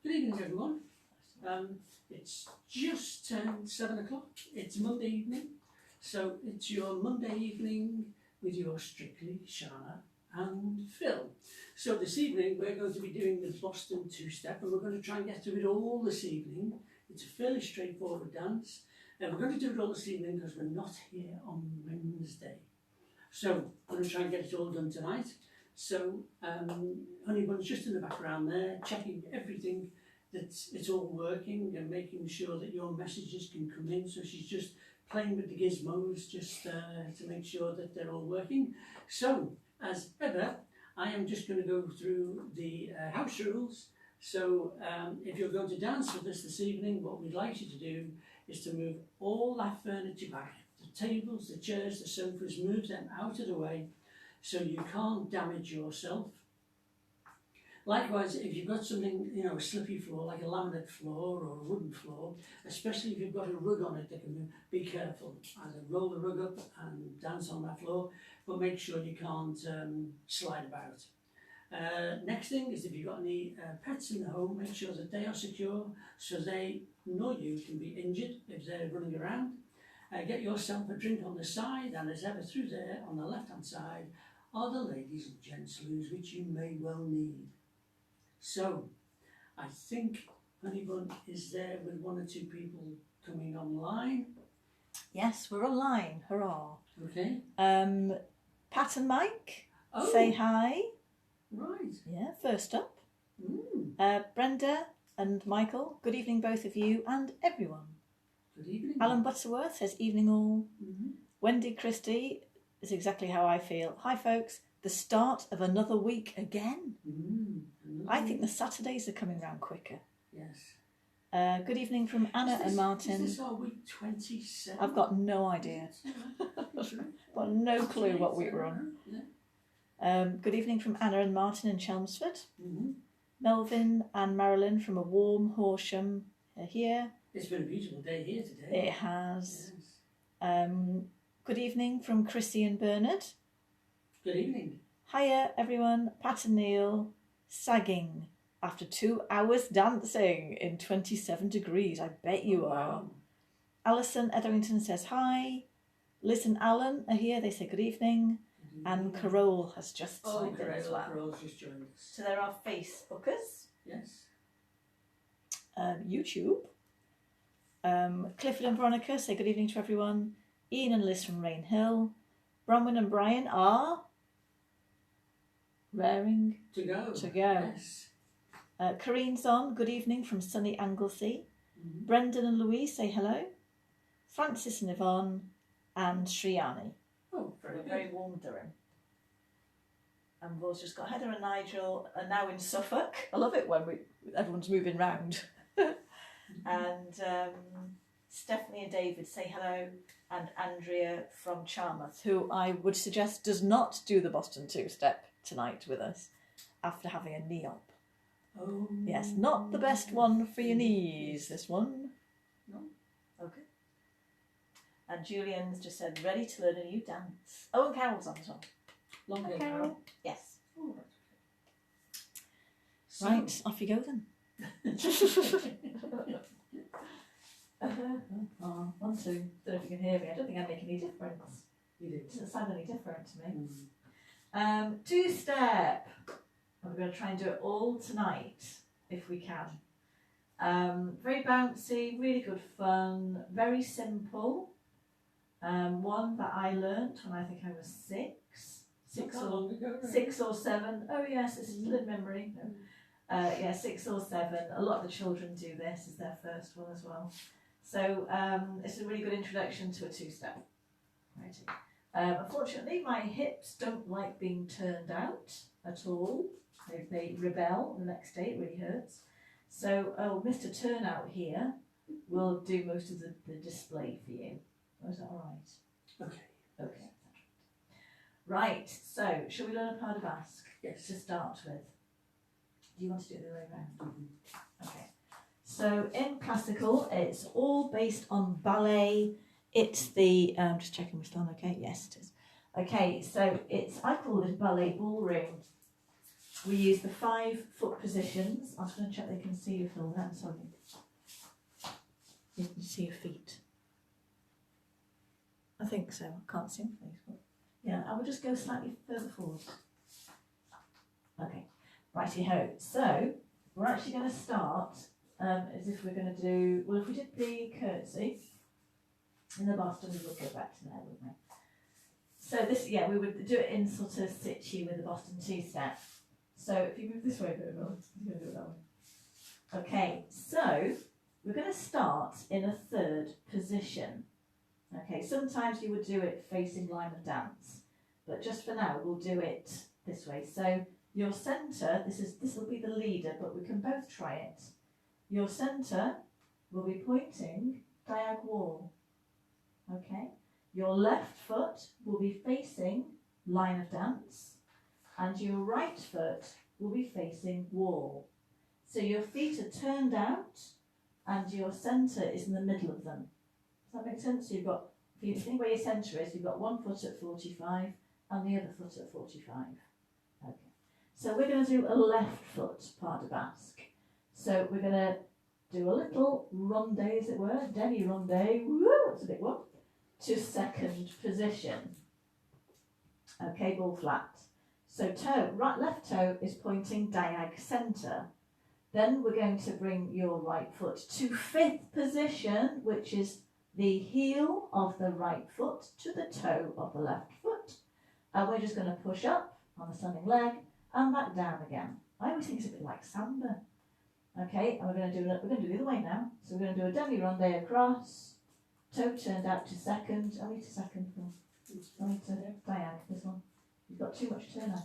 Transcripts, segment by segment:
Good evening, everyone. It's just turned 7 o'clock. It's Monday evening, so it's your Monday evening with your Strictly Shana and Phil. So this evening we're going to be doing the Boston two-step, and we're going to try and get to it all this evening. It's a fairly straightforward dance, and we're going to do it all this evening because we're not here on Wednesday. So I'm going to try and get it all done tonight. So Honeybun's just in the background there, checking everything that it's all working and making sure that your messages can come in. So she's just playing with the gizmos just to make sure that they're all working. So as ever, I am just going to go through the house rules. So if you're going to dance with us this evening, what we'd like you to do is to move all that furniture back. The tables, the chairs, the sofas, move them out of the way so you can't damage yourself. Likewise, if you've got something, a slippy floor, like a laminate floor or a wooden floor, especially if you've got a rug on it that can move, be careful. Either roll the rug up and dance on that floor, but make sure you can't slide about. Next thing is, if you've got any pets in the home, make sure that they are secure so they nor you can be injured if they're running around. Get yourself a drink on the side, and as ever through there on the left hand side are the ladies and gents loos, which you may well need. So I think Honeybun is there with one or two people coming online. Yes, we're online. Hurrah. Okay. Pat and Mike, say hi. Right. Yeah, first up. Brenda and Michael, good evening both of you and everyone. Good evening. Alan Butterworth says evening all. Wendy Christie is exactly how I feel. Hi folks, the start of another week again. I think the Saturdays are coming round quicker. Yes. Good evening from Anna and Martin. Is this our week 27? I've got no idea. Got no clue what week we're on. Yeah. Good evening from Anna and Martin in Chelmsford. Melvin and Marilyn from a warm Horsham are here. It's been a beautiful day here today. It has. Yes. Good evening from Chrissy and Bernard. Good evening. Hiya everyone, Pat and Neil, sagging after 2 hours dancing in 27 degrees. I bet you are. Wow. Alison Etherington says hi. Liz and Alan are here. They say good evening. And Carole has just signed in as well. Carole's just joined us. So there are Facebookers. Yes. YouTube. Clifford and Veronica say good evening to everyone. Ian and Liz from Rain Hill. Bronwyn and Brian are raring to go. Yes. Corinne's on. Good evening from sunny Anglesey. Brendan and Louise say hello. Francis and Yvonne and Shriyani. Oh, very good. Very warm Durham. And we've also just got Heather and Nigel are now in Suffolk. I love it when everyone's moving round. And Stephanie and David say hello. And Andrea from Charmouth, who I would suggest does not do the Boston two-step tonight with us after having a knee op. Oh. Yes, not the best one for your knees, this one. No. Okay. And Julian's just said, ready to learn a new dance. Oh, and Carol's on as well. Long hair, Carol. Carol. Yes. Oh, right, off you go then. 1, 2. Don't know if you can hear me. I don't think I make any difference. You did. It doesn't sound any different to me. Two-step. We're going to try and do it all tonight, if we can. Very bouncy, really good fun, very simple. One that I learnt when I think I was 6 or 7. Oh yes, this is good memory. No. 6 or 7. A lot of the children do this as their first one as well. So it's a really good introduction to a two-step. Righty. Unfortunately, my hips don't like being turned out at all. They rebel the next day, it really hurts. So, Mr. Turnout here will do most of the display for you. Oh, is that all right? Okay. Right, so shall we learn a pas de basque? Yes. To start with. Do you want to do it the other way around? Okay. So in classical, it's all based on ballet. It's the, just checking we're still on okay. Yes, it is. Okay, so I call it ballet ballroom. we use the 5 foot positions. I'm just going to check they can see you, Phil. I'm sorry. You can see your feet. I think so. I can't see my face. But yeah, I will just go slightly further forward. Okay, righty-ho. So, we're actually going to start as if we're going to do, well, if we did the curtsy in the Boston, we would go back to there, wouldn't we? So this, yeah, we would do it in sort of situ with the Boston 2-step. So if you move this way a bit, you're going to do it that way. Okay, so we're going to start in a 3rd position. Okay, sometimes you would do it facing line of dance, but just for now we'll do it this way. So your centre, this will be the leader, but we can both try it. Your centre will be pointing diag wall. Okay, your left foot will be facing line of dance, and your right foot will be facing wall. So your feet are turned out, and your centre is in the middle of them. Does that make sense? So you've got, if you think where your centre is, you've got one foot at 45 and the other foot at 45. Okay. So we're going to do a left foot pas de basque. So we're going to do a little rondé, as it were, demi-rondé, woo, that's a big one, to 2nd position. Okay, ball flat. So toe, left toe is pointing diag centre. Then we're going to bring your right foot to 5th position, which is the heel of the right foot to the toe of the left foot. And we're just going to push up on the standing leg and back down again. I always think it's a bit like samba. Okay, and we're going to do the other way now. So we're going to do a demi-rondé across, toe turned out to 2nd. I need to 2nd, Phil. I need to diag this one. You've got too much turnout.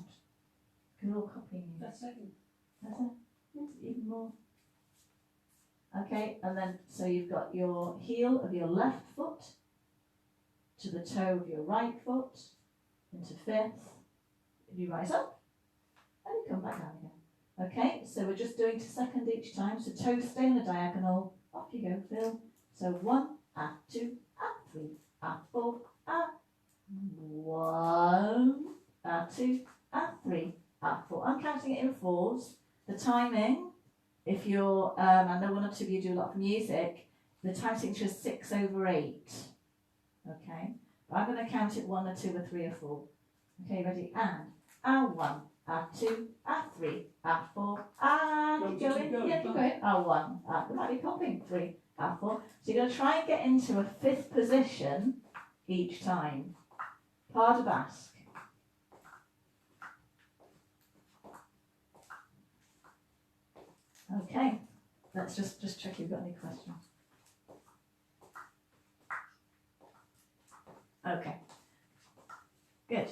Because we're all copying you. That's 2nd. That's it. Even more. Okay, and then so you've got your heel of your left foot to the toe of your right foot into 5th. You rise up and you come back down again. Okay, so we're just doing to 2nd each time. So toes stay on a diagonal. Off you go, Phil. So 1, 2, 3, 4, 1, 2, 3, 4. I'm counting it in 4s. The timing, if you're, I know 1 or 2 of you do a lot of music, the time signature is 6/8. Okay, but I'm going to count it 1 or 2 or 3 or 4. Okay, ready? And 1, 2, 3, 4, keep going. Yeah, keep going. 1, there might be popping. 3, 4. So you're going to try and get into a 5th position each time. Pas de basque. Okay, let's just check if you've got any questions. Okay, good.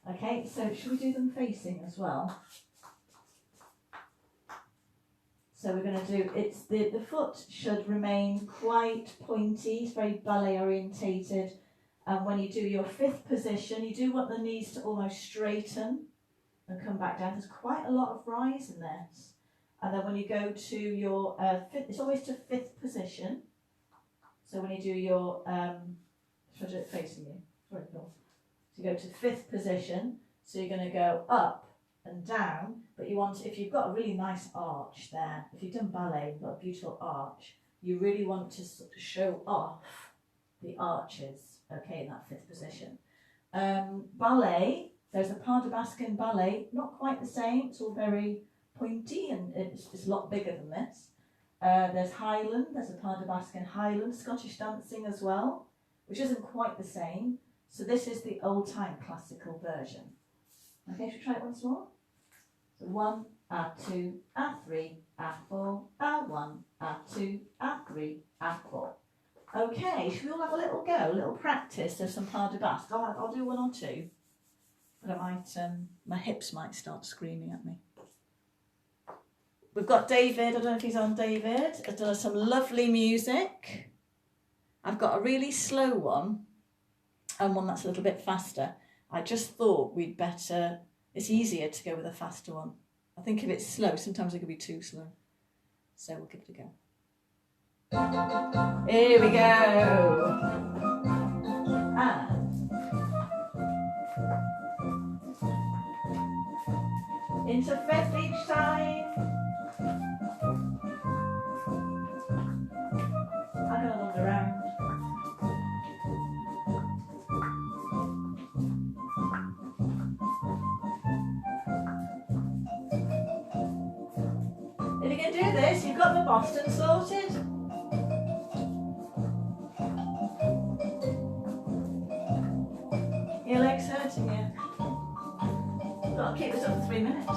Okay, so should we do them facing as well? So we're going to do, it's the foot should remain quite pointy, it's very ballet orientated. And when you do your 5th position, you do want the knees to almost straighten and come back down. There's quite a lot of rise in this. And then when you go to your 5th, it's always to 5th position. So when you do your, should I do it facing you? Sorry, Phil. So you go to 5th position. So you're going to go up and down, but you want, if you've got a really nice arch there, if you've done ballet, you've got a beautiful arch, you really want to sort of show off the arches, okay, in that 5th position. Ballet, there's a pas de basque in ballet, not quite the same, it's all very pointy and it's a lot bigger than this. There's Highland, there's a pas de basque in Highland, Scottish dancing as well, which isn't quite the same. So this is the old time classical version. Okay, should we try it once more? So 1, 2, 3, 4, 1, 2, 3, 4. Okay, should we all have a little go, a little practice of some pas de basque? I'll do 1 or 2, but I might, my hips might start screaming at me. We've got David, I don't know if he's on. David has done some lovely music. I've got a really slow one and one that's a little bit faster. I just thought we'd better, it's easier to go with a faster one. I think if it's slow, sometimes it could be too slow. So we'll give it a go. Here we go. And Into fifth each time. I go along the round. If you can do this, you've got the Boston sorted. Your leg's hurting you. Got to keep this up for 3 minutes.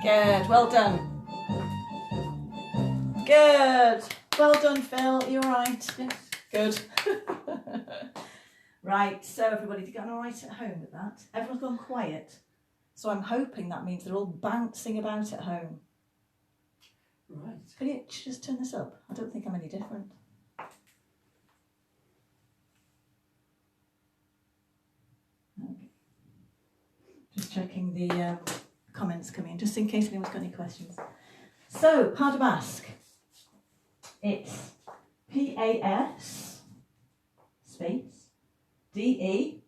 Good, well done. Good. Well done, Phil. You all right? Yes. Good. Right, so everybody, did you get all right at home with that? Everyone's gone quiet. So I'm hoping that means they're all bouncing about at home. Right. Can you just turn this up? I don't think I'm any different. Okay. Just checking the comments coming in, just in case anyone's got any questions. So, Pas de Basque. It's P-A-S space D-E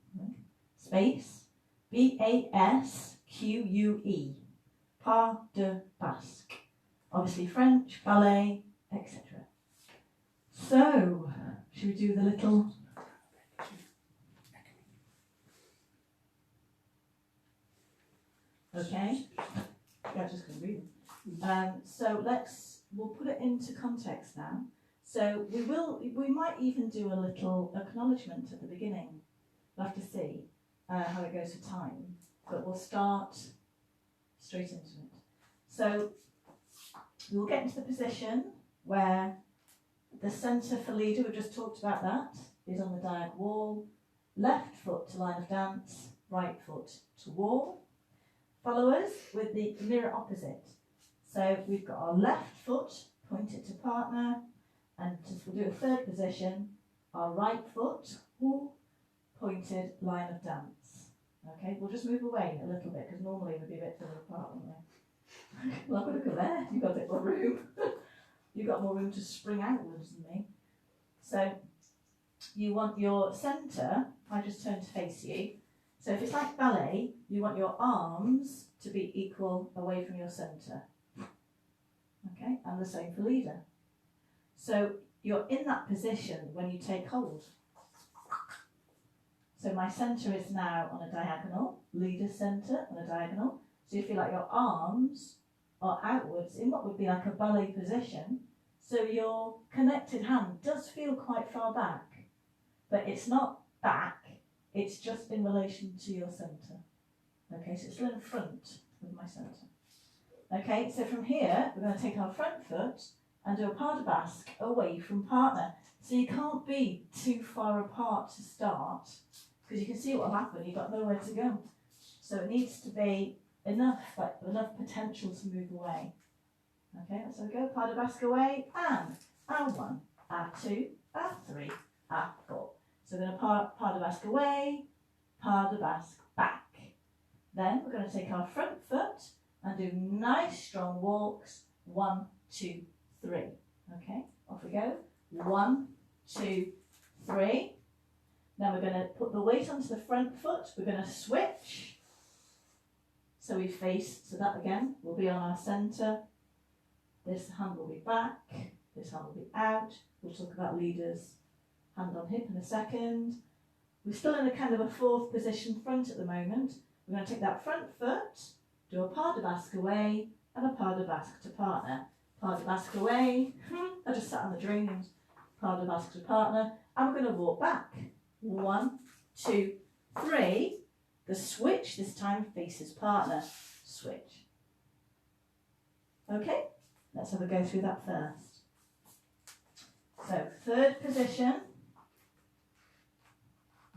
space B-A-S-Q-U-E. Pas de Basque. Obviously French, ballet, etc. So, should we do the little... Okay. Yeah, just going to read it. So we'll put it into context now. So we might even do a little acknowledgement at the beginning. We'll have to see how it goes for time, but we'll start straight into it. So we'll get into the position where the centre for leader, we've just talked about that, is on the diag wall, left foot to line of dance, right foot to wall. Followers with the mirror opposite. So we've got our left foot pointed to partner, and we'll do a third position, our right foot pointed line of dance. Okay, we'll just move away a little bit because normally we'd be a bit further apart, wouldn't we? Well, look at there, you've got a bit more room. You've got more room to spring outwards than me. So you want your centre, I just turn to face you. So if it's like ballet, you want your arms to be equal away from your centre. Okay, and the same for leader. So you're in that position when you take hold. So my centre is now on a diagonal, leader's centre on a diagonal. So you feel like your arms are outwards in what would be like a ballet position. So your connected hand does feel quite far back, but it's not back. It's just in relation to your centre. Okay, so it's still in front of my centre. Okay, so from here, we're going to take our front foot and do a pas de basque away from partner. So you can't be too far apart to start, because you can see what will happen, you've got nowhere to go. So it needs to be enough potential to move away. Okay, so we go, pas de basque away, and A1, A2, A3, A4. So we're going to pas de basque away, pas de basque back. Then we're going to take our front foot and do nice strong walks. 1, 2, 3. Okay, off we go. 1, 2, 3. Now we're going to put the weight onto the front foot. We're going to switch. So we face, so that again will be on our centre. This hand will be back. This hand will be out. We'll talk about leaders. Hand on hip in a second. We're still in a kind of a fourth position front at the moment. We're going to take that front foot, do a pas de basque away, and a pas de basque to partner. Pas de basque away, I just sat on the dreams. Pas de basque to partner, and we're going to walk back. 1, 2, 3. The switch this time faces partner. Switch. Okay, let's have a go through that first. So, third position.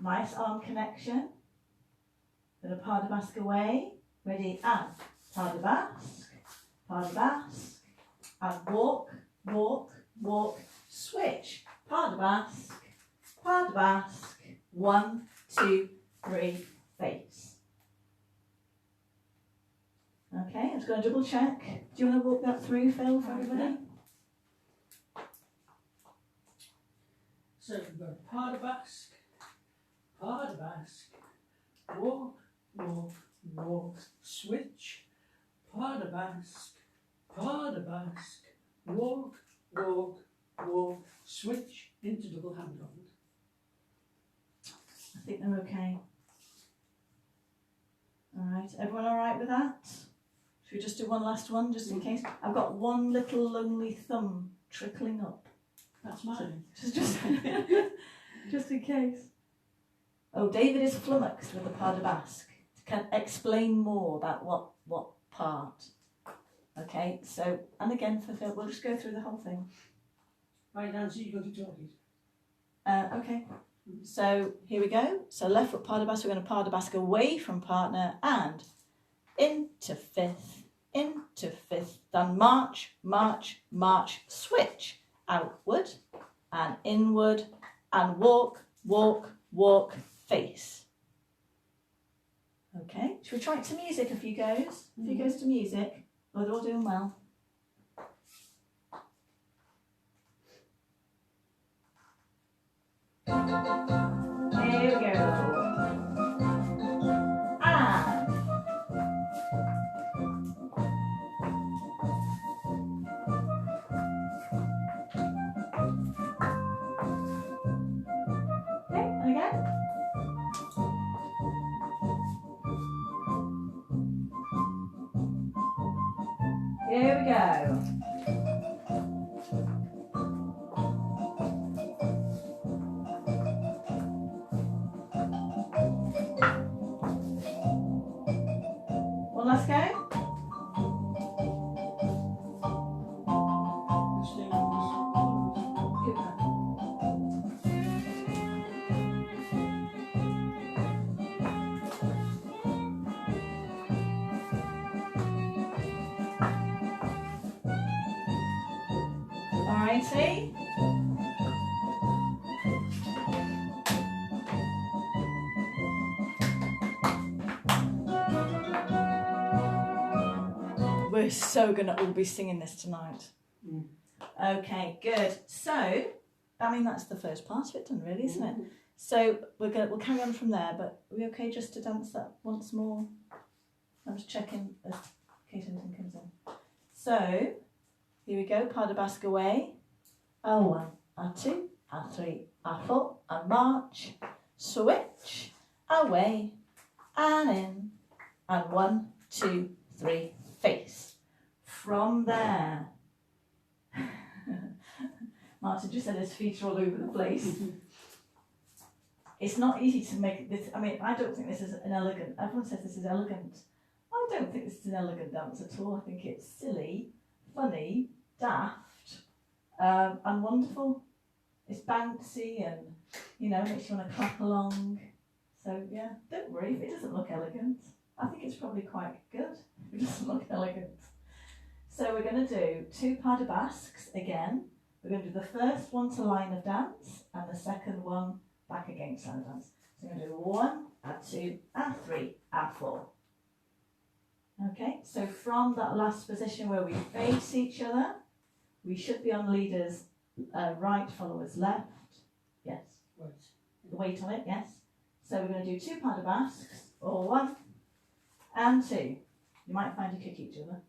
Nice arm connection. Going to pas de basque away. Ready, and pas de basque, and walk, walk, walk, switch. Pas de basque, 1, 2, 3, face. Okay, I'm just going to double check. Do you want to walk that through, Phil, for everybody? So we've got pas de basque, walk, walk, walk, switch, pas de basque, walk, walk, walk, switch into double hand hold. I think they're okay. Alright, everyone alright with that? Should we just do one last one, just in case? I've got one little lonely thumb trickling up. That's mine. Just just in case. Oh, David is flummoxed with the pas de basque. Can explain more about what part. Okay, so, and again for Phil, we'll just go through the whole thing. Right, Nancy, you're going to talk it. Okay, so here we go. So left foot pas de basque, we're going to pas de basque away from partner and into fifth, then march, march, march, switch, outward and inward and walk, walk, walk, face. Okay, should we try it to music a few goes? A few goes to music. Oh, they're all doing well. Here we go. Here we go. One last go. Alrighty. We're so going to all be singing this tonight. Okay, good. So, I mean, that's the first part of it done, really, isn't it? So we'll carry on from there, but are we okay just to dance that once more? I'm just checking in case anything comes in. So, here we go, pas de basque away. A1, A2, A3, A4, and march. Switch, away, and in, and 1, 2, 3, face. From there. Martin just said his feet are all over the place. It's not easy to make this, I mean, I don't think this is an elegant, everyone says this is elegant. I don't think this is an elegant dance at all. I think it's silly, funny, daft, and wonderful. It's bouncy and, you know, makes you want to clap along. So, yeah, don't worry if it doesn't look elegant. I think it's probably quite good if it doesn't look elegant. So we're going to do 2 pas de basques again. We're going to do the first one to line of dance and the second one back against line of dance. So we're going to do 1, and 2, and 3, and 4. Okay, so from that last position where we face each other, we should be on leaders right, followers left. Yes. Right. The weight on it, yes. So we're going to do 2 pas de basques, or 1 and 2. You might find you kick each other.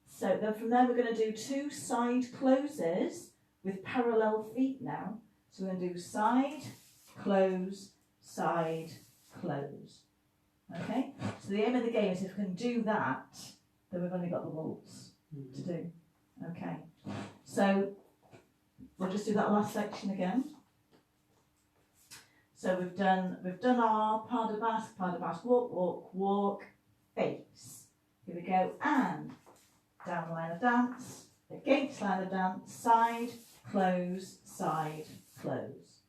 So then from there we're going to do 2 side closes with parallel feet now. So we're going to do side, close, side, close. Okay? So the aim of the game is if we can do that, then we've only got the waltz to do. Okay. So we'll just do that last section again. So we've done our pas de basque, walk, walk, walk, face. Here we go, and down the line of dance, against line of dance, side, close, side, close.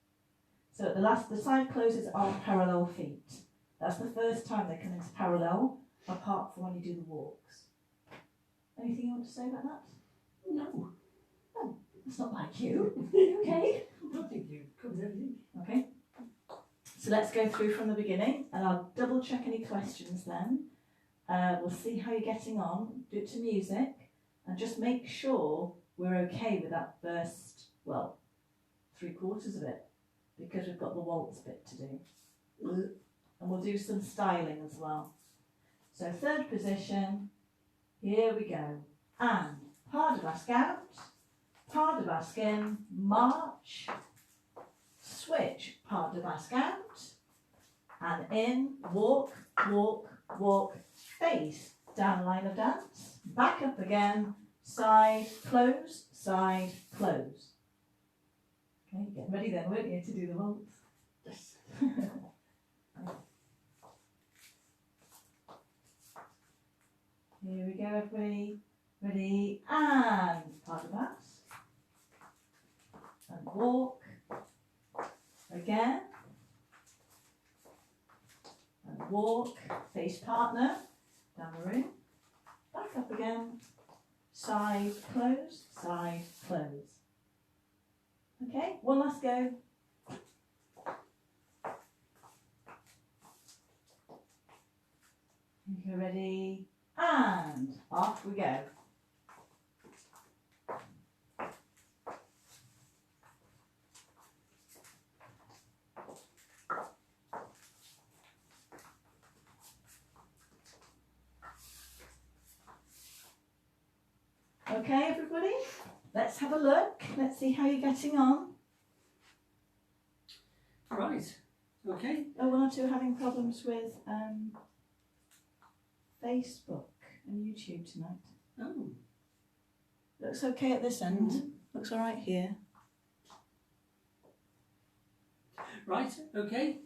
So at the side closes are parallel feet. That's the first time they come into parallel, apart from when you do the walks. Anything you want to say about that? No. Oh, it's not like you. Okay. I think you covered everything. Okay. So let's go through from the beginning, and I'll double check any questions then. we'll see how you're getting on. Do it to music, and just make sure we're okay with that first, well, 3/4 of it, because we've got the waltz bit to do. And we'll do some styling as well. So 3rd position, here we go. And pas de basque out, pas de basque in, march, switch, pas de basque out, and in, walk, walk, walk, face, down line of dance, back up again, side, close, side, close. Okay, get ready then, weren't you, to do the waltz? Yes. Here we go, everybody. Ready, and pas de basque. And walk. Again. And walk, face partner, down the room. Back up again. Side, close, side, close. Okay, one last go. Okay, ready, and off we go. Okay, everybody, let's have a look. Let's see how you're getting on. Right, okay. Oh, one or two having problems with Facebook and YouTube tonight. Oh. Looks okay at this end. Mhm. Looks all right here. Right, okay.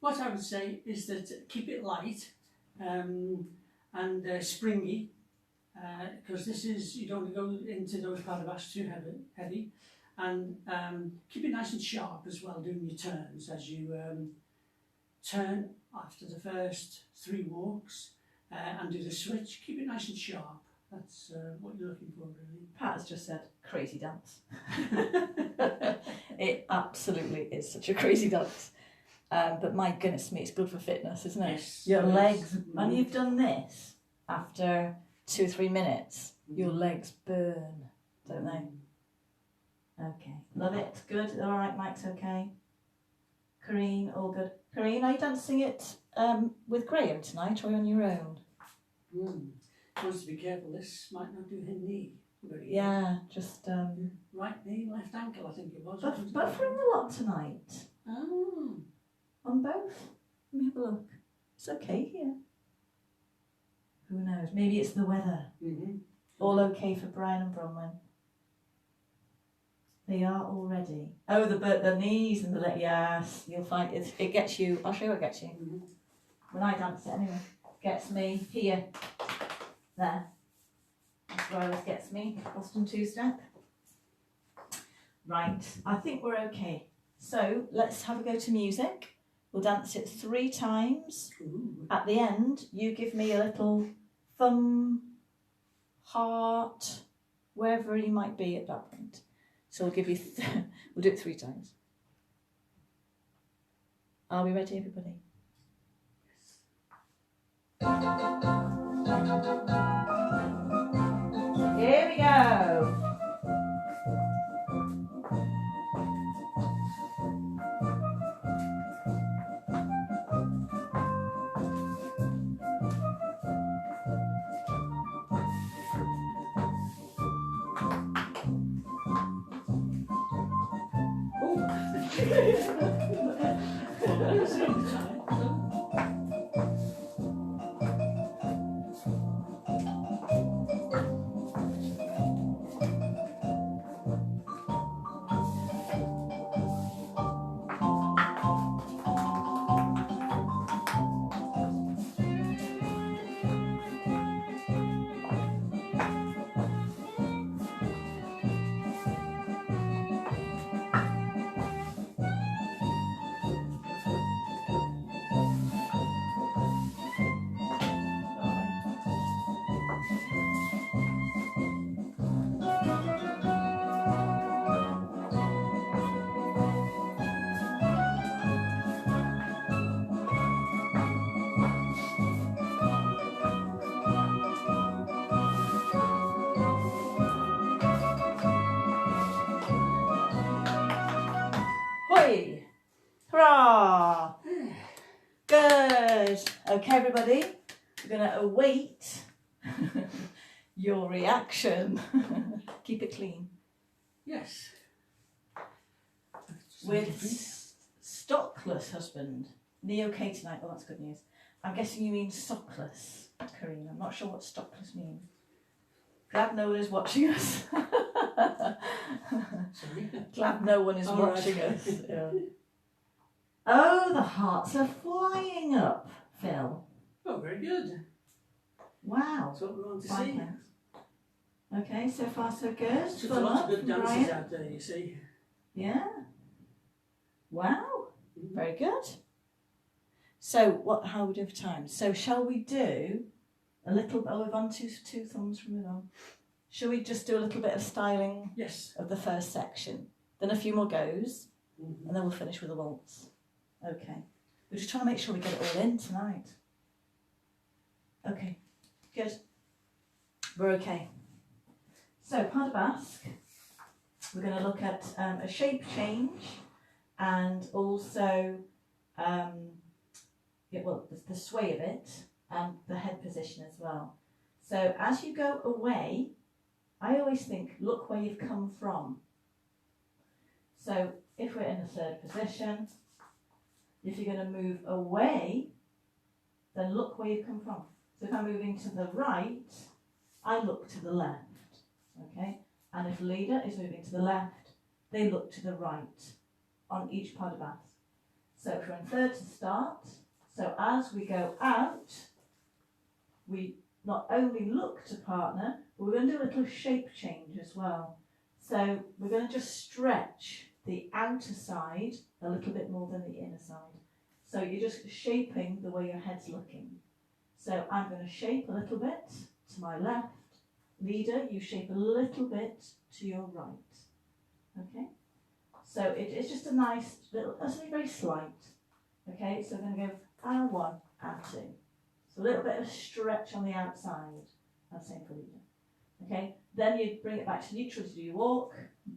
What I would say is that keep it light and springy, because this is, you don't want to go into those pas de basque too heavy, and keep it nice and sharp as well, doing your turns as you turn after the first 3 walks and do the switch. Keep it nice and sharp. That's what you're looking for, really. Pat has just said crazy dance. It absolutely is such a crazy dance. But my goodness me, it's good for fitness, isn't it? Yes. Your Yes. legs, and you've done this after 2 or 3 minutes, your legs burn, don't they? Okay, love it, good, all right, Mike's okay. Corrine, all good. Corrine, are you dancing it with Graham tonight, or are you on your own? Wants to be careful, this might not do her knee very Yeah, just... right knee, left ankle, I think it was. But for the lot tonight. Oh. On both? Let me have a look. It's okay here. Who knows? Maybe it's the weather. All okay for Brian and Bronwyn. They are all ready. Oh, the knees and the leg. Yes, you'll find it gets you. I'll show you what gets you. When I dance it anyway. Gets me here. There. That's where it gets me. Boston 2-step. Right. I think we're okay. So let's have a go to music. We'll dance it 3 times. Ooh. At the end, you give me a little thumb, heart, wherever you might be at that point. So we'll give you, we'll do it 3 times. Are we ready, everybody? Here we go. Okay, everybody, we're going to await your reaction. Keep it clean. Yes. With stockless husband. Knee okay tonight? Oh, that's good news. I'm guessing you mean sockless, Karina. I'm not sure what stockless means. Glad no one is watching us. Sorry. Glad no one is watching us. Yeah. Oh, the hearts are flying up, Phil. Oh, very good. Wow. That's what we want to Fine, see. thanks. Okay, so far so good. Such a Fun lot up of good from dancers Brian. out there, you see. Yeah. Wow. Very good. So, how are we doing for time? So, shall we do a little? Oh, we've on two thumbs from it on. Shall we just do a little bit of styling? Yes. Of the first section, then a few more goes, Mm-hmm. and then we'll finish with a waltz. Okay. We're just trying to make sure we get it all in tonight. Okay. Good. We're okay. So, pas de basque. We're going to look at a shape change, and also the sway of it and the head position as well. So as you go away, I always think, look where you've come from. So if we're in the third position, if you're going to move away, then look where you've come from. So if I'm moving to the right, I look to the left. Okay? And if leader is moving to the left, they look to the right on each pas de basque. So if we're in third to start, so as we go out, we not only look to partner, but we're going to do a little shape change as well. So we're going to just stretch the outer side a little bit more than the inner side. So you're just shaping the way your head's looking. So I'm going to shape a little bit to my left. Leader, you shape a little bit to your right. Okay? So it's just a nice little, something very slight. Okay, so we're going to go R1, R2. So a little bit of stretch on the outside. And same for leader. Okay, then you bring it back to neutral to do your walk,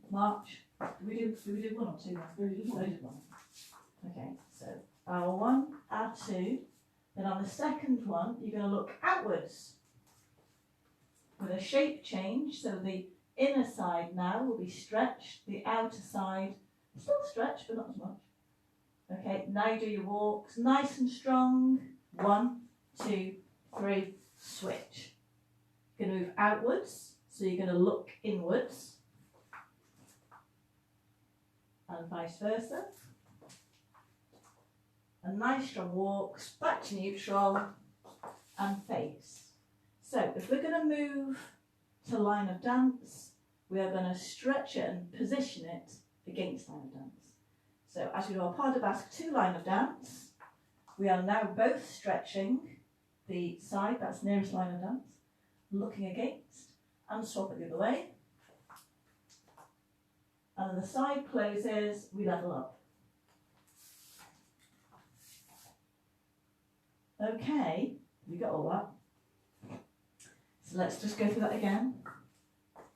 march. Do we do one or two? We did one. Okay, so R1, R2. Then on the second one, you're going to look outwards with a shape change. So the inner side now will be stretched, the outer side still stretched, but not as much. Okay, now you do your walks nice and strong. 1, 2, 3, switch. You're going to move outwards, so you're going to look inwards, and vice versa. And nice strong walks, back to neutral, and face. So if we're going to move to line of dance, we are going to stretch it and position it against line of dance. So as we do our pas de basque to line of dance, we are now both stretching the side that's nearest line of dance, looking against, and swap it the other way. And then the side closes, we level up. Okay, we got all that. So let's just go through that again.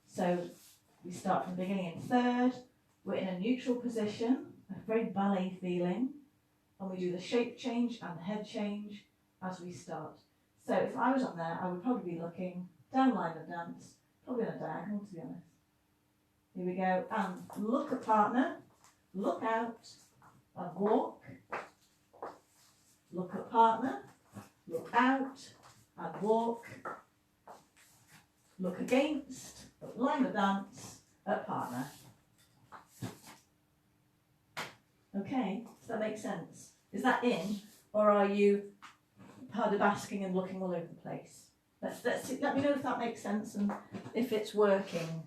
So we start from the beginning in third, we're in a neutral position, a very ballet feeling, and we do the shape change and the head change as we start. So if I was on there, I would probably be looking down line of dance, probably on a diagonal to be honest. Here we go, and look at partner, look out, and walk. Look at partner, look out, and walk. Look against, line of dance, at partner. Okay, does that make sense? Is that in, or are you pas de basking and looking all over the place? Let's see, let me know if that makes sense and if it's working.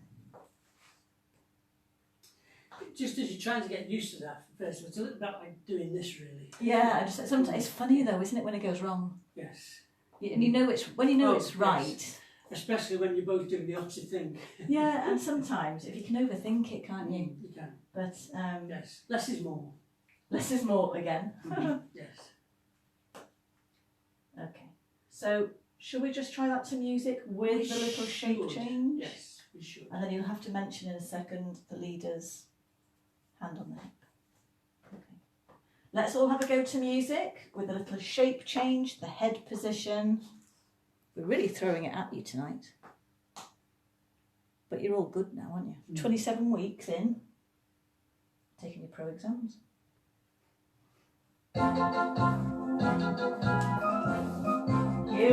Just as you're trying to get used to that first, it's a little bit like doing this really. Yeah, sometimes it's funny though, isn't it, when it goes wrong? Yes. And you know it's when you know it's right. Yes. Especially when you're both doing the opposite thing. Yeah, and sometimes if you can overthink it, can't you? You can. But yes, less is more. Less is more again. Yes. Okay. So should we just try that to music with the little shape change? Yes, we should. And then you'll have to mention in a second the leader's hand on the hip. Okay. let's all have a go to music with a little shape change, the head position. We're really throwing it at you tonight. But you're all good now, aren't you? 27 weeks in, taking your pro exams. Here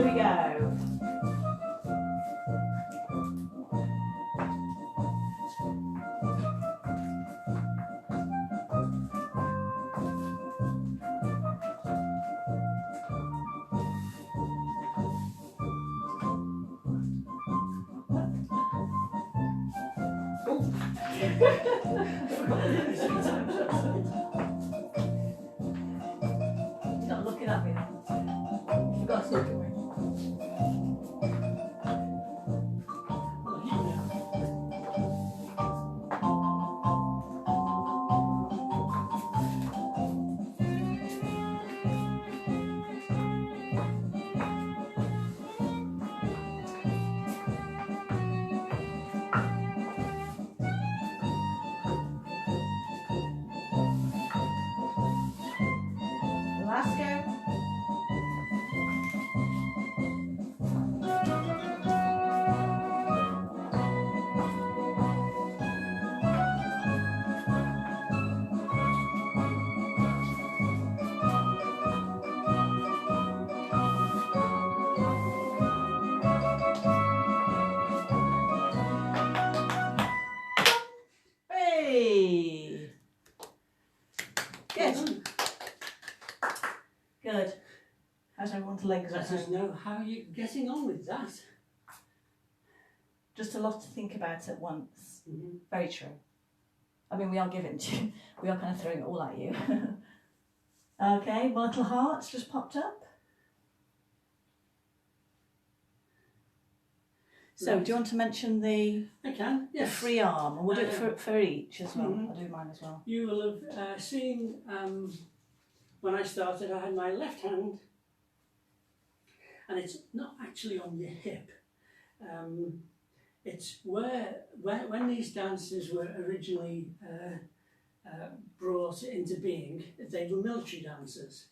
we go. You're not looking at me now. You've got to look at me. Last go. Hey! Good. Good. How's everyone's legs at Let us home? know how you're getting on with that. Just a lot to think about at once. Mm-hmm. Very true. I mean, we are giving to you. We are kind of throwing it all at you. Okay, my little heart's just popped up. So, do you want to mention the I can, yes. the free arm? And we'll do it for each as well. Mhm. I'll do mine as well. You will have seen when I started, I had my left hand, and it's not actually on your hip. It's when these dances were originally brought into being, they were military dancers,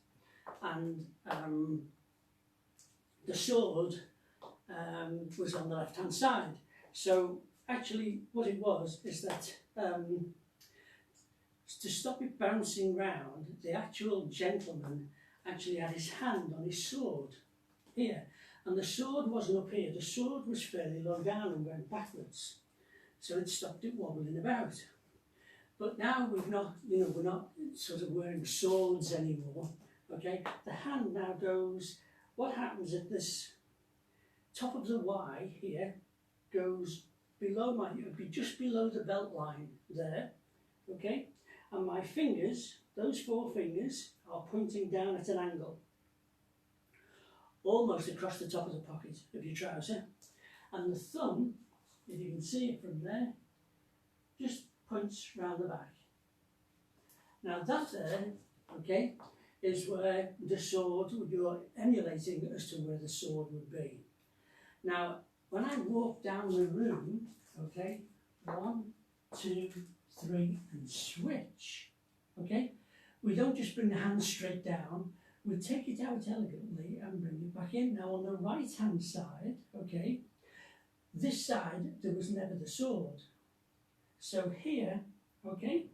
and the sword was on the left hand side. So actually what it was is that to stop it bouncing round, the actual gentleman actually had his hand on his sword here, and the sword wasn't up here, the sword was fairly low down and went backwards, so it stopped it wobbling about. But now we're not sort of wearing swords anymore, okay? The hand now goes, what happens at this top of the Y here goes below it would be just below the belt line there, okay? And my fingers, those 4 fingers, are pointing down at an angle, almost across the top of the pocket of your trouser. And the thumb, if you can see it from there, just points round the back. Now that there, okay, is where the sword, you're emulating as to where the sword would be. Now, when I walk down the room, okay, 1, 2, 3, and switch, okay, we don't just bring the hand straight down, we take it out elegantly and bring it back in. Now on the right hand side, okay, this side there was never the sword. So here, okay,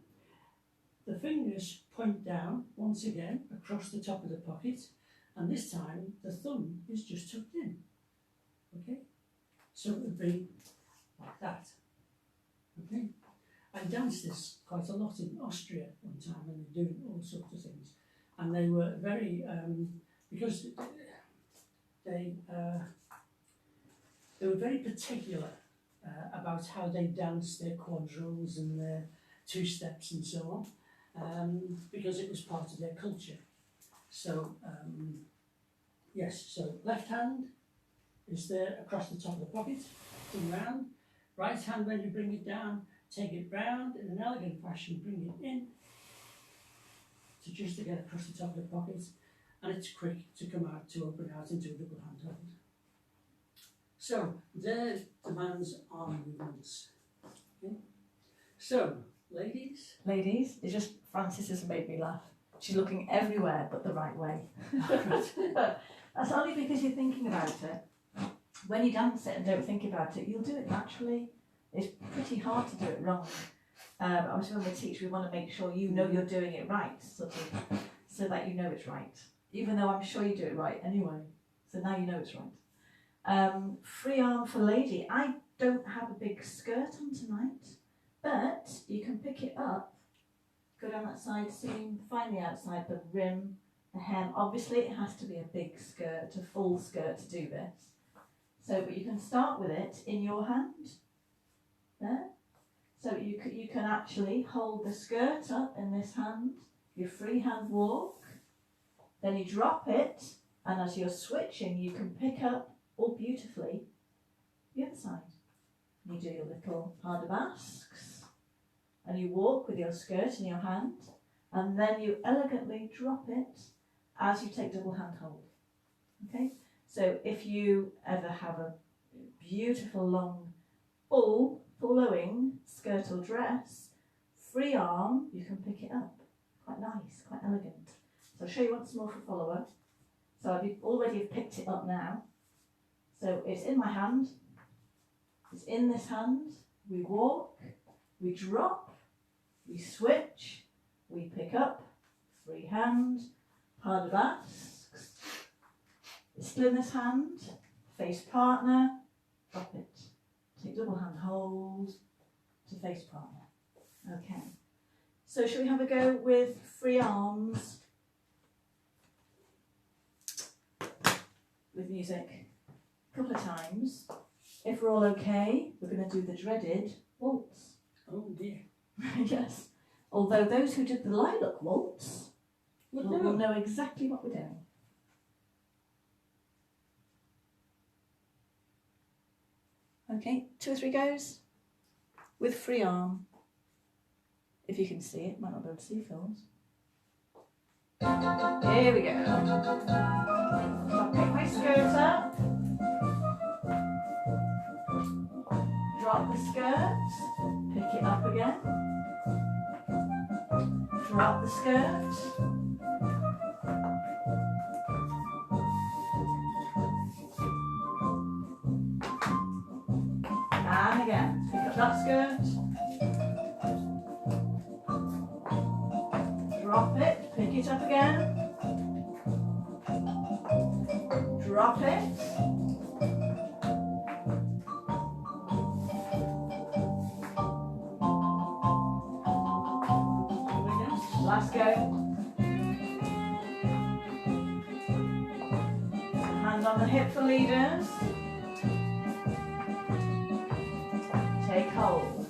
the fingers point down once again across the top of the pocket, and this time the thumb is just tucked in, okay? So it would be like that, okay? I danced this quite a lot in Austria one time when they were doing all sorts of things, and they were very, because they were very particular about how they danced their quadrilles and their 2 steps and so on, because it was part of their culture. So, yes, so left hand is there across the top of the pocket, come round. Right hand, when you bring it down, take it round in an elegant fashion, bring it in to just to get across the top of the pocket, and it's quick to come out, to open out into a double hand hold. So there the man's arm movements. Okay. So ladies, It's just Francis has made me laugh. She's looking everywhere but the right way. That's only because you're thinking about it. When you dance it and don't think about it, you'll do it naturally. It's pretty hard to do it wrong. Obviously when we teach, we want to make sure you know you're doing it right, sort of, so that you know it's right. Even though I'm sure you do it right anyway. So now you know it's right. Free arm for lady. I don't have a big skirt on tonight, but you can pick it up, go down that side seam, find the outside, the rim, the hem. Obviously it has to be a big skirt, a full skirt to do this. So, but you can start with it in your hand, there. So you can actually hold the skirt up in this hand, your free hand walk, then you drop it, and as you're switching you can pick up, all beautifully, the other side. You do your little pas de basques, and you walk with your skirt in your hand, and then you elegantly drop it as you take double hand hold. Okay? So if you ever have a beautiful long full flowing skirt or dress, free arm, you can pick it up. Quite nice, quite elegant. So I'll show you once more for follower. So I've already picked it up now. So it's in my hand, it's in this hand, we walk, we drop, we switch, we pick up, free hand, pas de basques, it's still in this hand, face partner, drop it, take double hand hold to face partner. Okay, so shall we have a go with free arms with music a couple of times. If we're all okay, we're going to do the dreaded waltz. Oh dear. Yes. Although those who did the lilac waltz will know exactly what we're doing. Okay, 2 or 3 goes with free arm. If you can see it, might not be able to see films. Here we go. So I'll pick my skirt up, drop the skirt, pick it up again, drop the skirt, and again, pick up that skirt, drop it, pick it up again, drop it, last go. Hand on the hip for leaders. Take hold.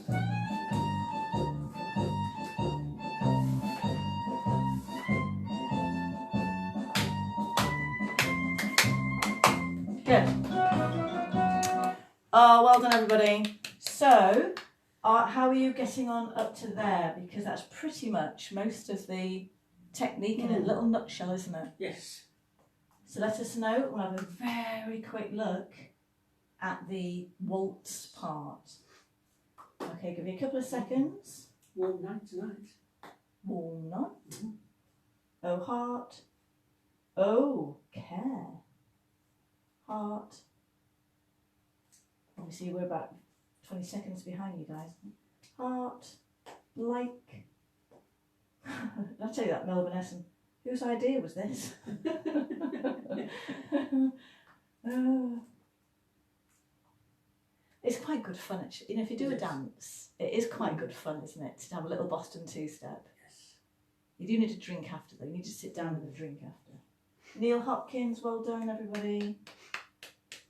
Good. Oh, well done everybody. So, how are you getting on up to there? Because that's pretty much most of the technique in a little nutshell, isn't it? Yes. So let us know. We'll have a very quick look at the waltz part. Okay, give me a couple of seconds. Warm night tonight. Warm night. Oh, heart. Oh, care. Heart. Obviously, we're about 20 seconds behind you guys. Heart. Like. I'll tell you that, Melbourne Essen. Whose idea was this? It's quite good fun, actually. You know, if you do a dance, it is quite good fun, isn't it? To have a little Boston two-step. Yes. You do need a drink after, though. You need to sit down with a drink after. Neil Hopkins, well done, everybody.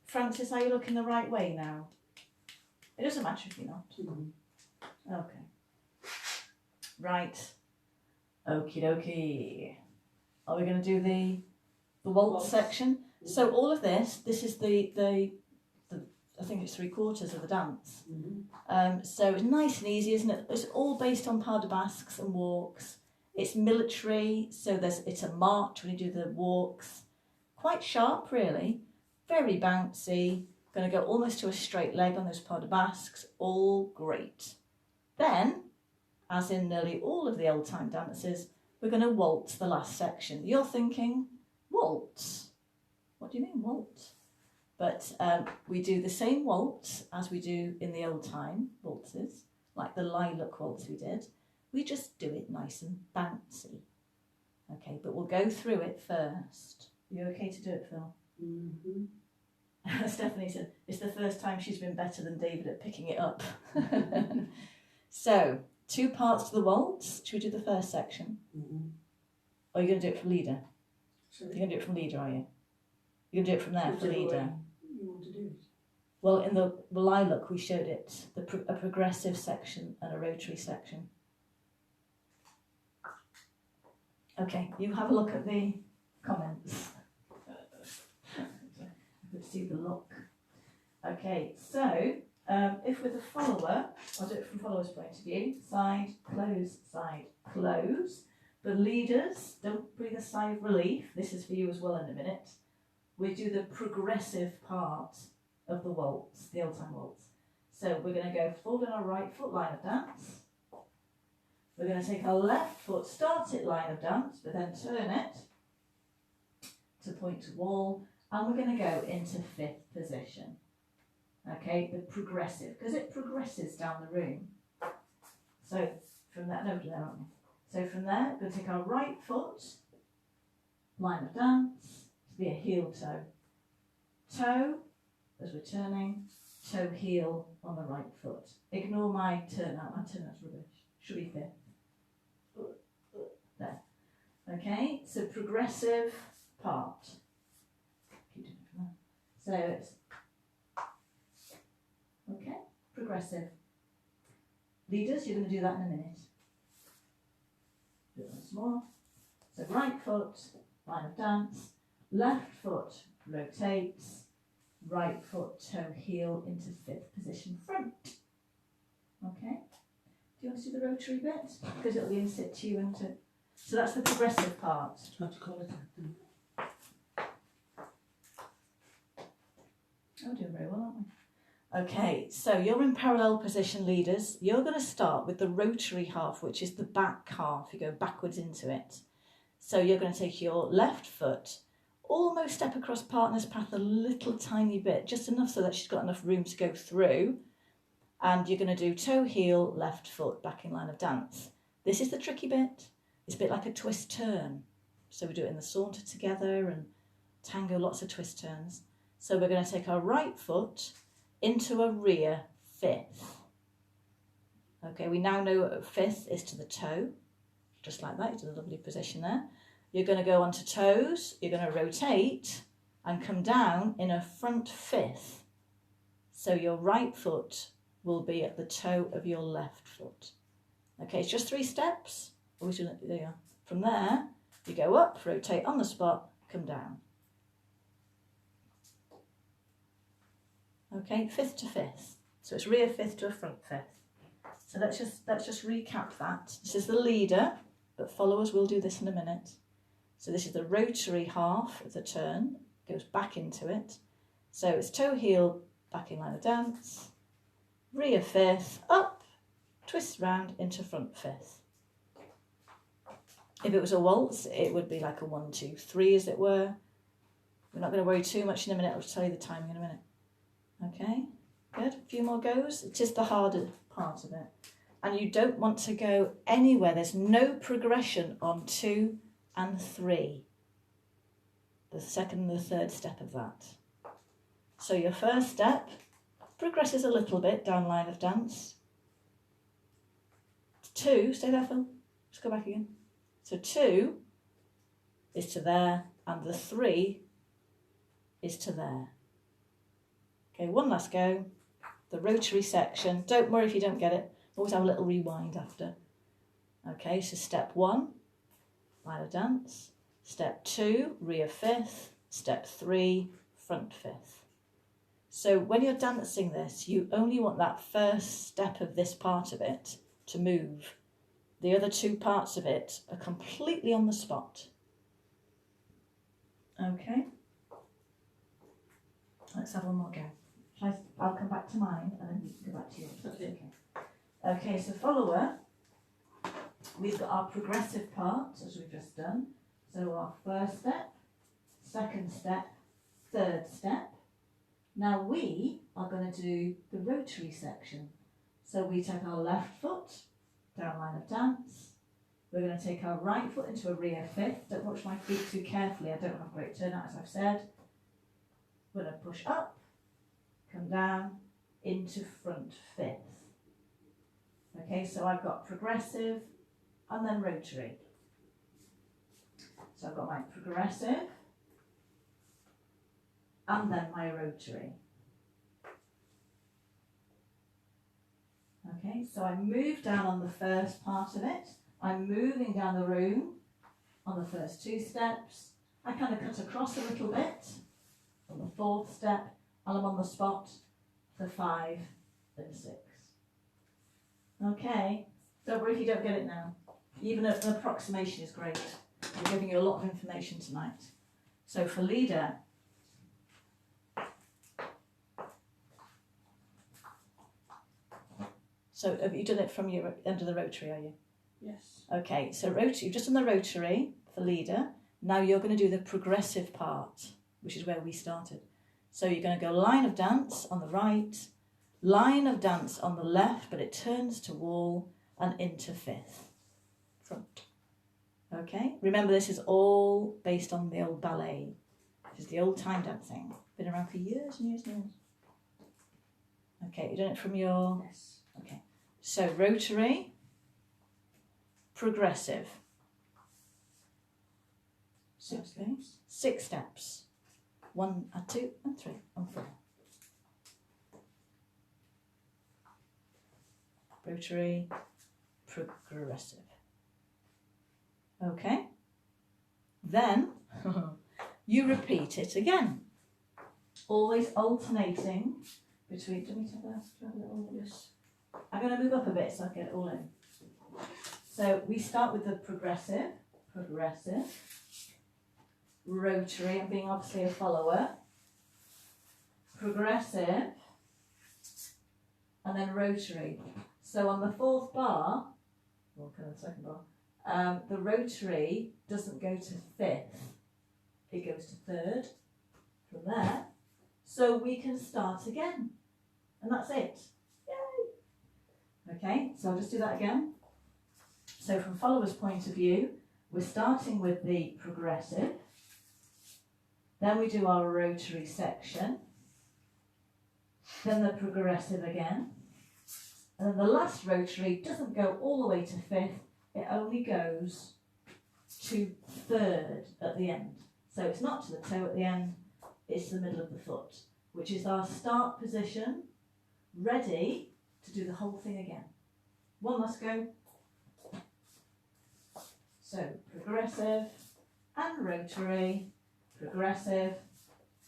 Francis, are you looking the right way now? It doesn't matter if you're not. Okay. Right. Okie dokie. Are we going to do the waltz section? So all of this is the I think it's 3/4 of the dance. So it's nice and easy, isn't it? It's all based on pas de basques and walks. It's military, so it's a march when you do the walks. Quite sharp, really. Very bouncy. Going to go almost to a straight leg on those pas de basques. All great. Then, as in nearly all of the old time dances, we're we're going to waltz the last section. You're thinking, waltz? What do you mean, waltz? But we do the same waltz as we do in the old time waltzes, like the lilac waltz we did. We just do it nice and bouncy. Okay, but we'll go through it first. Are you okay to do it, Phil? Stephanie said, it's the first time she's been better than David at picking it up. So, 2 parts to the waltz. Should we do the first section? Or are you going to do it from leader? You're going to do it from leader, are you? You're going to do it from there, for leader? You want to do it? Well, in the lilac we showed it, a progressive section and a rotary section. Okay, you have a look at the comments. You could see the look. Okay, so if with a follower, I'll do it from follower's point of view. Side, close. The leaders, don't breathe a sigh of relief. This is for you as well in a minute. We do the progressive part of the waltz, the old time waltz. So we're going to go forward on our right foot, line of dance. We're going to take our left foot, start it line of dance, but then turn it to point to wall, and we're going to go into 5th position. Okay, the progressive, because it progresses down the room. So from there, no, there, aren't we? So from there, we're going to take our right foot, line of dance, to be a heel toe. Toe, as we're turning, toe heel on the right foot. Ignore my turn out, rubbish. Should be 5th. There. Okay, so progressive part. Keep doing it from there. So it's okay, progressive. Leaders, you're going to do that in a minute. Do it once more. So right foot, line of dance, left foot rotates, right foot toe heel into 5th position front. Okay. Do you want to do the rotary bit? Because it'll be in situ and to. So that's the progressive part. Have to call it that. Oh, we're doing very well, aren't we? Okay, so you're in parallel position, leaders. You're going to start with the rotary half, which is the back half. You go backwards into it. So you're going to take your left foot, almost step across partner's path a little tiny bit, just enough so that she's got enough room to go through. And you're going to do toe heel, left foot, back in line of dance. This is the tricky bit. It's a bit like a twist turn. So we do it in the saunter together and tango, lots of twist turns. So we're going to take our right foot into a rear 5th. Okay, we now know 5th is to the toe, just like that. You do a lovely position there. You're going to go onto toes. You're going to rotate and come down in a front 5th. So your right foot will be at the toe of your left foot. Okay, it's just 3 steps. There you are. From there, you go up, rotate on the spot, come down. Okay, 5th to 5th. So it's rear 5th to a front 5th. So let's just recap that. This is the leader, but followers will do this in a minute. So this is the rotary half of the turn, goes back into it. So it's toe heel, back in line of dance, rear 5th, up, twist round into front 5th. If it was a waltz, it would be like a 1, 2, 3, as it were. We're not going to worry too much in a minute. I'll tell you the timing in a minute. Okay, good. A few more goes. It is the harder part of it. And you don't want to go anywhere. There's no progression on 2 and 3. The second and the third step of that. So your first step progresses a little bit down line of dance. 2, stay there, Phil. Just go back again. So 2 is to there, and the 3 is to there. Okay, one last go. The rotary section. Don't worry if you don't get it. Always have a little rewind after. Okay, so step 1, line of dance. Step 2, rear 5th. Step 3, front 5th. So when you're dancing this, you only want that first step of this part of it to move. The other 2 parts of it are completely on the spot. Okay. Let's have one more go. I'll come back to mine and then you can go back to yours. Okay. Okay, so follower, we've got our progressive part, as we've just done. So our first step, second step, third step. Now we are going to do the rotary section. So we take our left foot down line of dance. We're going to take our right foot into a rear fifth. Don't watch my feet too carefully. I don't have great turnout, as I've said. We're going to push up, come down, into front fifth. Okay, so I've got progressive and then rotary. So I've got my progressive and then my rotary. Okay, so I move down on the first part of it. I'm moving down the room on the first two steps. I kind of cut across a little bit on the fourth step, and I'm on the spot for 5 and 6. Okay, don't worry if you don't get it now. Even an approximation is great. We're giving you a lot of information tonight. So for leader, so have you done it from your end of the rotary, are you? Yes. Okay, so rotary, you've just done the rotary for leader. Now you're going to do the progressive part, which is where we started. So you're going to go line of dance on the right, line of dance on the left, but it turns to wall and into fifth. Front. Okay, remember this is all based on the old ballet. This is the old time dancing. Been around for years and years and years. Okay, you're doing it from your... Yes. Okay, so rotary, progressive. 6 steps. 6 steps. 1 and 2 and 3 and 4. Rotary, progressive. Okay. Then you repeat it again. Always alternating between. Do you want me to have a little? Yes. I'm going to move up a bit so I get it all in. So we start with the progressive, rotary. I'm being obviously a follower. Progressive, and then rotary. So on the 4th bar, or kind of the 2nd bar, the rotary doesn't go to 5th, it goes to 3rd from there. So we can start again, and that's it. Yay! Okay, so I'll just do that again. So from follower's point of view, we're starting with the progressive, then we do our rotary section, then the progressive again, and then the last rotary doesn't go all the way to 5th, it only goes to 3rd at the end. So it's not to the toe at the end, it's the middle of the foot, which is our start position, ready to do the whole thing again. One last go. So progressive and rotary, progressive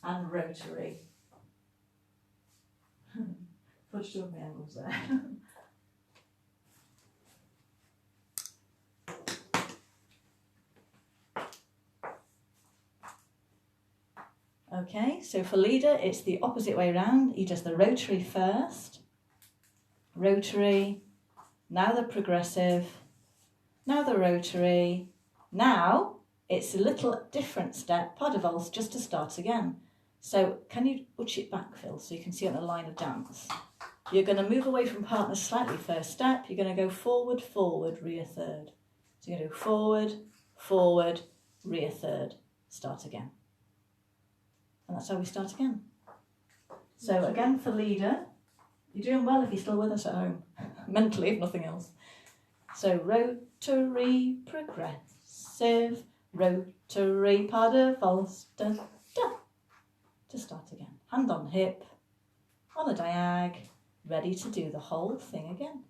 and rotary. Fudged all my angles there. Okay, so for leader, it's the opposite way round. He does the rotary first, rotary, now the progressive, now the rotary. Now it's a little different step, pas de valse, just to start again. So can you butch it back, Phil, so you can see on the line of dance? You're going to move away from partner slightly first step. You're going to go forward, forward, rear third. So you're going to go forward, forward, rear third. Start again. And that's how we start again. So again for leader, you're doing well if you're still with us at home. Mentally, if nothing else. So rotary, progressive, rotary, pas de valse, da, da. To start again. Hand on hip, on the diag, ready to do the whole thing again.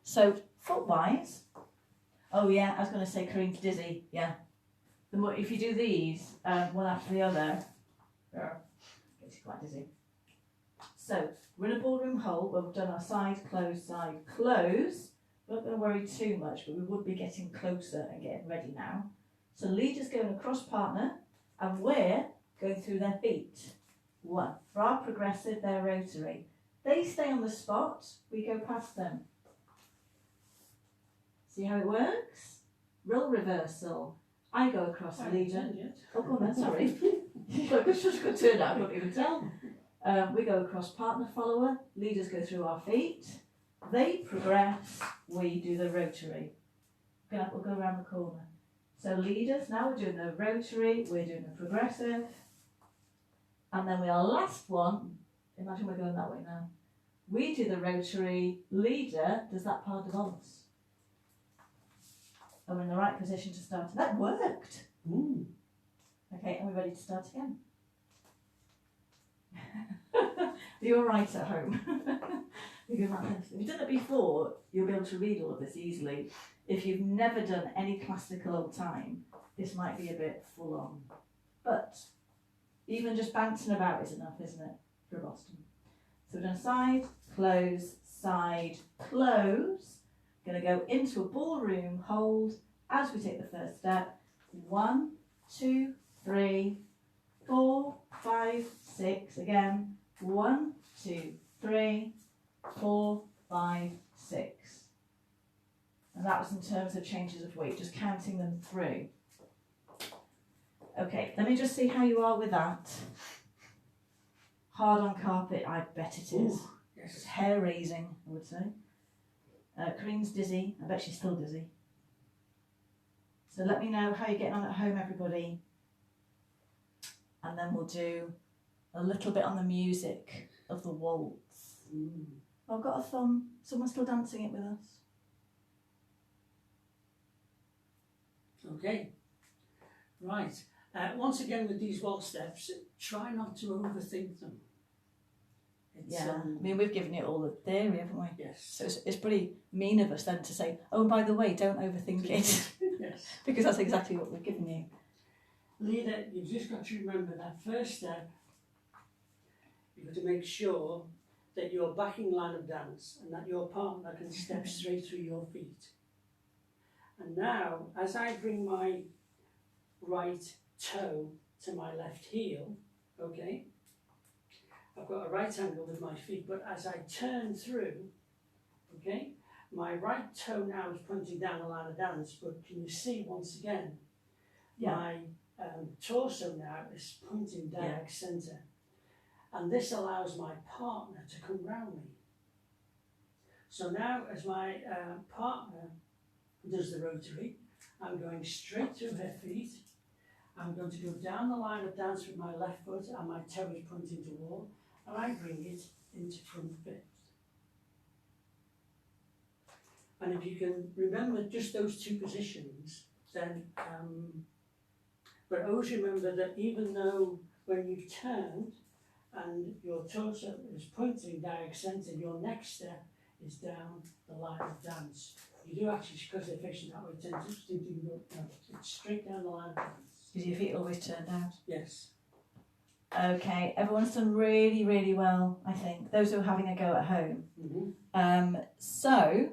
So footwise, oh yeah, I was going to say Kareem's dizzy, yeah. The more, if you do these one after the other, gets you quite dizzy. So we're in a ballroom hold where we've done our side close. We're not going to worry too much, but we would be getting closer and getting ready now. So leader's going across partner, and we're going through their beat. 1. For our progressive, they're rotary. They stay on the spot, we go past them. See how it works? Role reversal. I go across the leader. Oh, go on then, sorry. Look, it's just a good turn out, I couldn't even tell. We go across partner follower, leaders go through our feet, they progress, we do the rotary. We'll go around the corner. So leaders, now we're doing the rotary, we're doing the progressive, and then our last one, imagine we're going that way now. We do the rotary, leader does that part of waltz. And we're in the right position to start. That worked! Mm. Okay, and we're ready to start again. Are you alright at home? You're going like this. If you've done it before, you'll be able to read all of this easily. If you've never done any classical old time, this might be a bit full on. But even just bouncing about is enough, isn't it, for Boston? So we've done side, close, close. Going to go into a ballroom hold as we take the first step. 1, 2, 3, 4, 5, 6. Again, 1, 2, 3, 4, 5, 6. And that was in terms of changes of weight, just counting them through. Okay, let me just see how you are with that. Hard on carpet, I bet it is. Ooh, yes. It's hair raising, I would say. Corinne's dizzy. I bet she's still dizzy. So let me know how you're getting on at home, everybody. And then we'll do a little bit on the music of the waltz. Mm. I've got a thumb. Someone's still dancing it with us. Okay. Right. Once again with these waltz steps, try not to overthink them. It's, Yeah, I mean, we've given it all the theory, haven't we? Yes. So it's pretty mean of us then to say, oh, by the way, don't overthink it. Yes. Because that's exactly what we've given you. Leader, you've just got to remember that first step, you've got to make sure that your backing line of dance and that your partner can step straight through your feet. And now, as I bring my right toe to my left heel, okay, I've got a right angle with my feet, but as I turn through, okay, my right toe now is pointing down the line of dance, but can you see once again, my torso now is pointing direct centre. And this allows my partner to come round me. So now as my partner does the rotary, I'm going straight through her feet. I'm going to go down the line of dance with my left foot and my toe is pointing to the wall, and I bring it into front fifth. And if you can remember just those two positions, then, but always remember that even though when you've turned and your torso is pointing direct centre, your next step is down the line of dance. You do actually, because they're facing that way, tend to think you go, no, it's straight down the line of dance. Is your feet always turned out? Yes. Okay, everyone's done really, really well, I think. Those who are having a go at home. Mm-hmm. So,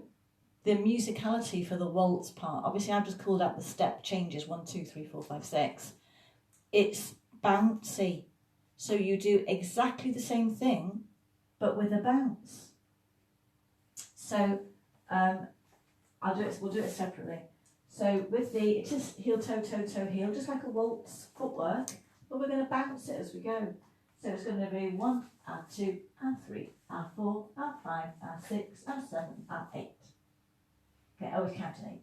the musicality for the waltz part, obviously I've just called out the step changes, 1, 2, 3, 4, 5, 6. It's bouncy. So you do exactly the same thing, but with a bounce. So, we'll do it separately. So with it's just heel, toe, toe, toe, heel, just like a waltz footwork, but we're going to bounce it as we go. So it's going to be 1, 2, 3, 4, 5, 6, 7, 8. Okay, always count in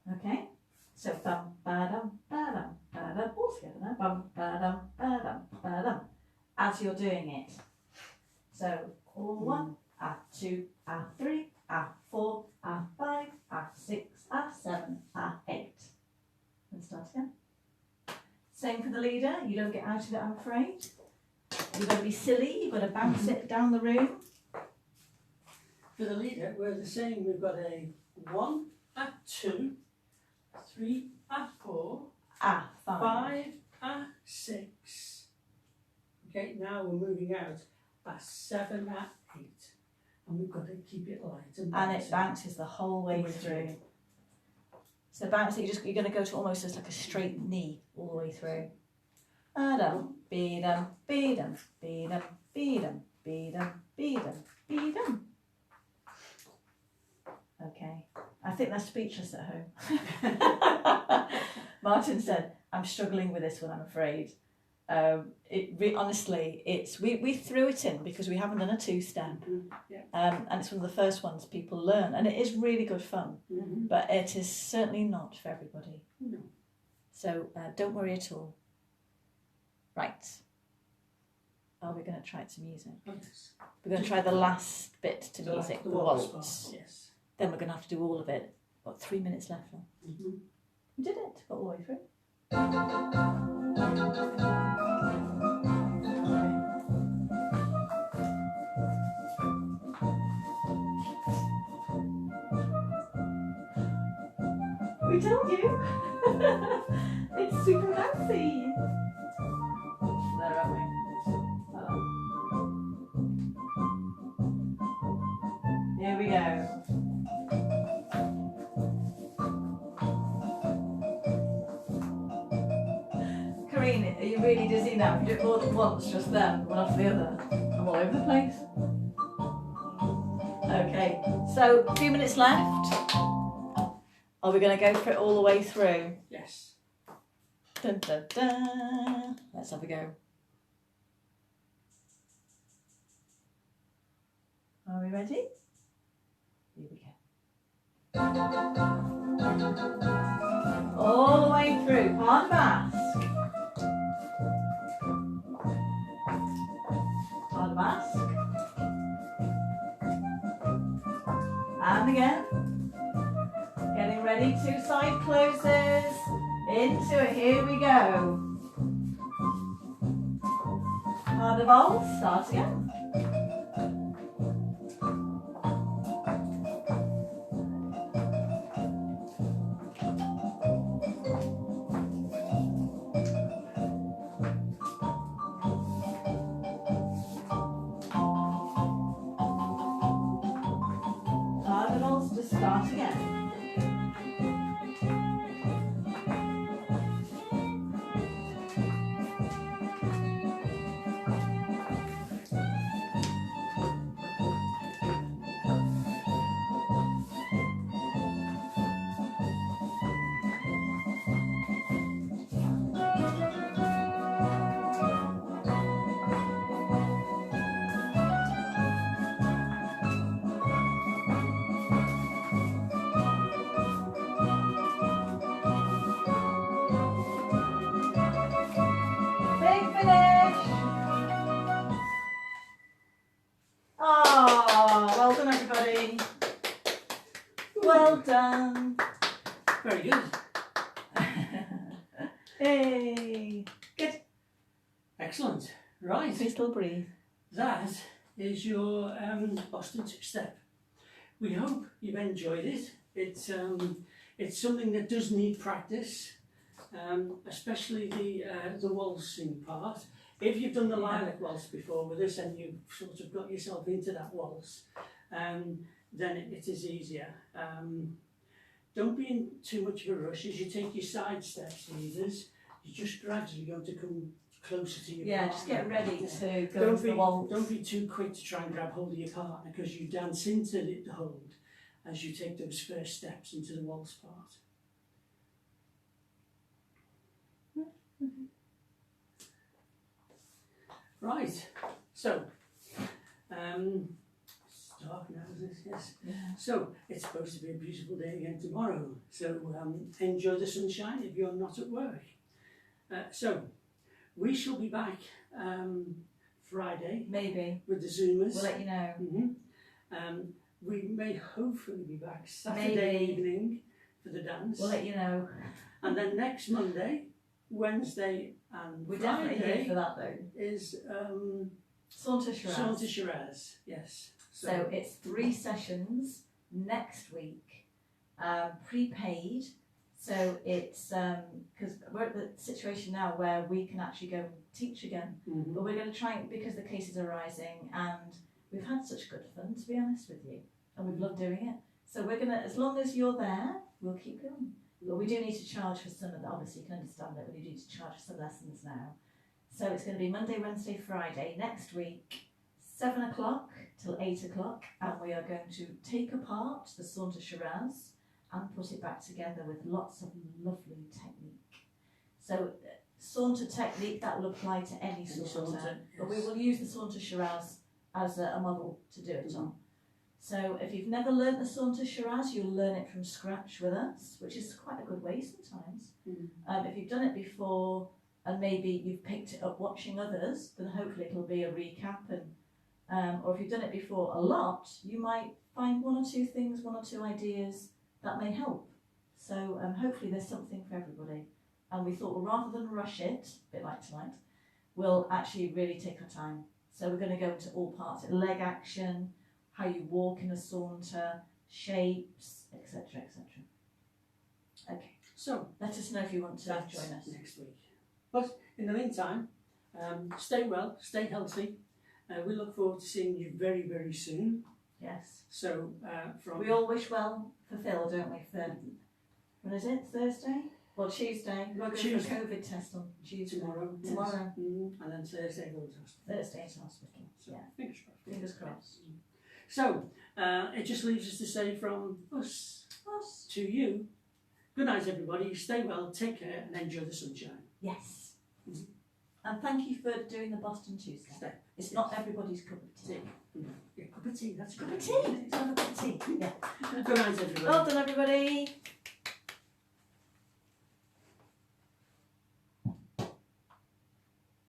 8. Okay, so bum, ba-dum, ba-dum, ba-dum, all together now, bum, ba-dum, ba-dum, ba-dum, as you're doing it. So 1, 2, 3, 4, 5, 6, 7, 8. Let's start again. Same for the leader, you don't get out of it, I'm afraid. You've got to be silly, you've got to bounce it down the room. For the leader, we're the same. We've got a 1, 2, 3, 4, 5, 6. Okay, now we're moving out a 7, 8. And we've got to keep it light. And it bounces the whole way through. So bounce it, you're going to go to almost just like a straight knee all the way through. Ba-dum, be-dum, be-dum, be-dum, be-dum, be-dum, be-dum, be-dum. Okay, I think they're speechless at home. Martin said, I'm struggling with this one, I'm afraid. Honestly, we threw it in because we haven't done a two-step. And it's one of the first ones people learn. And it is really good fun. But it is certainly not for everybody. No. So don't worry at all. Right. Are we going to try it to music? Yes. We're going to try the last bit to So music, the waltz waltz. part, yes. Then we're going to have to do all of it. What, 3 minutes left now? We did it. Got all the way through. We told you. It's super fancy. There are we. Here we go. Karine, are you really dizzy now? If you do it more than once, just then, one after the other. I'm all over the place. Okay, so a few minutes left. Are we going to go for it all the way through? Yes. Dun, dun, dun. Let's have a go. Are we ready? Here we go. All the way through. Part mask. Part mask. And again. Getting ready. 2 side closes. Into it. Here we go. Part of waltz. Start again. Start again. Well done, everybody. Well done. Very good. Hey. Good. Excellent. Right. Please still breathe. That is your Boston two-step. We hope you've enjoyed it. It's something that does need practice, especially the waltzing part. If you've done the lilac waltz before with us and you've sort of got yourself into that waltz, then it is easier. Don't be in too much of a rush as you take your side steps, leaders. You're just gradually going to come closer to your partner. Just get ready to go into the waltz. Don't be too quick to try and grab hold of your partner because you dance into the hold as you take those first steps into the waltz part. Right, so, it's dark now, isn't it? Yes. Yeah. So, it's supposed to be a beautiful day again tomorrow, so enjoy the sunshine if you're not at work. So, we shall be back Friday. Maybe. With the Zoomers. We'll let you know. We may hopefully be back Saturday evening for the dance. We'll let you know. And then next Monday, Wednesday and We're Friday definitely here for that though. is Saunter Shiraz. Saunter Shiraz, yes. So it's 3 sessions next week, prepaid. So it's because we're at the situation now where we can actually go and teach again. But we're going to try, because the cases are rising and we've had such good fun, to be honest with you, and we've loved doing it. So we're going to, as long as you're there, we'll keep going. But we do need to charge for some of that. Obviously, you can understand that we need to charge for some lessons now. So it's going to be Monday, Wednesday, Friday next week, 7 o'clock till 8 o'clock, and we are going to take apart the Saunter Shiraz and put it back together with lots of lovely technique. So saunter technique, that will apply to any saunter, but we will use the saunter Shiraz as a model to do it on. So if you've never learnt the saunter Shiraz, you'll learn it from scratch with us, which is quite a good way sometimes. If you've done it before and maybe you've picked it up watching others, then hopefully it'll be a recap. And or if you've done it before a lot, you might find one or two things, one or two ideas that may help. So hopefully there's something for everybody. And we thought, well, rather than rush it, a bit like tonight, we'll actually really take our time. So we're going to go into all parts, leg action, how you walk in a saunter, shapes, etc., etc. Okay, So let us know if you want to join us next week. But in the meantime, stay well, stay healthy. We look forward to seeing you very, very soon. Yes. So we all wish well for Phil, don't we? For when is it? Thursday? Well, Tuesday. We're going for a COVID test on Tuesday. Tomorrow. Yes. Tomorrow. And then Thursday goes to hospital. Thursday to hospital. So, yeah. Fingers crossed. Fingers crossed. So it just leaves us to say from us to you, good night everybody, stay well, take care and enjoy the sunshine. Yes. And thank you for doing the Boston Tuesday. It's not everybody's cup of tea. Yeah, cup of tea, that's Cup of tea. It's not a cup of tea. Yeah. Good night everybody. Well done everybody.